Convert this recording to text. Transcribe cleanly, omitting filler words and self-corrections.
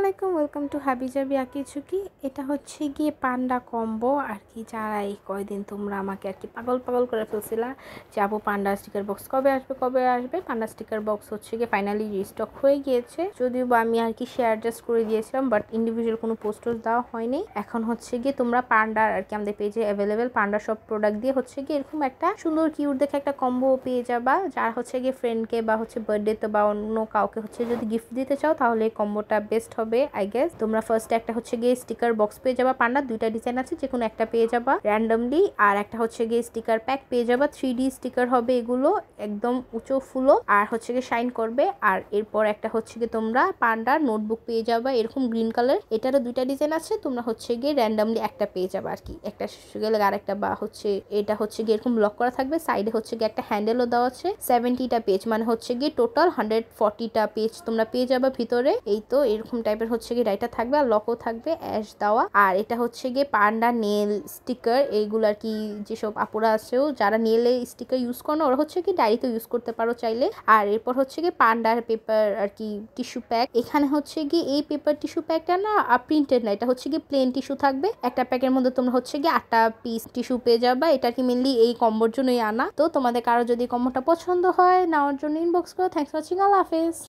আলাইকুম, welcome to হাবিজাবি আঁকিঝুঁকি। এটা হচ্ছে গিয়ে পান্ডা কম্বো আর কি। যারা এই কয়দিন তোমরা আমাকে আর কি পাগল পাগল করে ফেলছিলা যে আপু পান্ডা স্টিকার বক্স কবে আসবে। পান্ডা স্টিকার বক্স হচ্ছে গিয়ে ফাইনালি রিস্টক হয়ে গিয়েছে, যদিও বা আমি আর কি শেয়ার জাস্ট করে দিয়েছিলাম, বাট ইন্ডিভিজুয়াল কোনো পোস্টার দেওয়া হয়নি। এখন হচ্ছে গিয়ে তোমরা পান্ডার আর কি আমাদের পেজে অ্যাভেলেবেল পান্ডা সব প্রোডাক্ট দিয়ে হচ্ছে গিয়ে এরকম একটা সুন্দর কিউট দেখে একটা কম্বো পেয়ে যাবা। যারা হচ্ছে গিয়ে ফ্রেন্ডকে বা হচ্ছে বার্থডেতে বা অন্য কাউকে হচ্ছে যদি গিফট দিতে চাও তাহলে এই কম্বোটা বেস্ট হবে আই গেস। তোমরা ফার্স্টে একটা হচ্ছে গিয়ে স্টিকার বক্স পেয়ে যাবা পান্ডা, দুইটা ডিজাইন আছে, যে কোনো একটা পেয়ে যাবা র্যান্ডমলি। আর একটা হচ্ছে গিয়ে স্টিকার প্যাক পেয়ে যাবা, 3D স্টিকার হবে এগুলো, একদম উঁচু ফুলো আর হচ্ছে গিয়ে শাইন করবে। আর এরপর একটা হচ্ছে গিয়ে তোমরা পান্ডার নোটবুক পেয়ে যাবা এরকম গ্রিন কালার, এটারও দুইটা ডিজাইন আছে, তোমরা হচ্ছে গিয়ে র্যান্ডমলি একটা পেয়ে যাবা আর কি। একটা গেলে আর একটা বা হচ্ছে এটা হচ্ছে গিয়ে এরকম লক করা থাকবে, সাইডে হচ্ছে গিয়ে একটা হ্যান্ডেলও দেওয়া আছে। 70টা পেজ মানে হচ্ছে গিয়ে টোটাল 140টা পেজ তোমরা পেয়ে যাবে ভিতরে। এই তো এরকম টাইপের হচ্ছে গিয়ে রাইটার থাকবে আর লকও থাকবে অ্যাশ দেওয়া। আর এটা হচ্ছে গিয়ে পান্ডা নেল স্টিকার, এইগুলো আর কি যেসব আপুরা আছেও যারা নেলে স্টিকার ইউজ করো ওরা হচ্ছে কি ডায়েরিতেও ইউজ করতে পারো চাইলে। আর এরপর হচ্ছে গিয়ে পান্ডার পেপার আর কি টিস্যু প্যাক, এখানে হচ্ছে গিয়ে এই পেপার টিস্যু প্যাকটা না প্রিন্টেড না, এটা হচ্ছে গিয়ে প্লেন টিস্যু থাকবে। একটা প্যাকের মধ্যে তোমরা হচ্ছে গিয়ে 8টা পিস টিস্যু পেয়ে যাবা। এটা কি মেনলি এই কম্বোর জন্যই আনা। তো তোমাদের কারো যদি কম্বোটা পছন্দ হয় নেওয়ার জন্য ইনবক্স করো। থ্যাংকস ফর ওয়াচিং, আল্লাহ হাফেজ।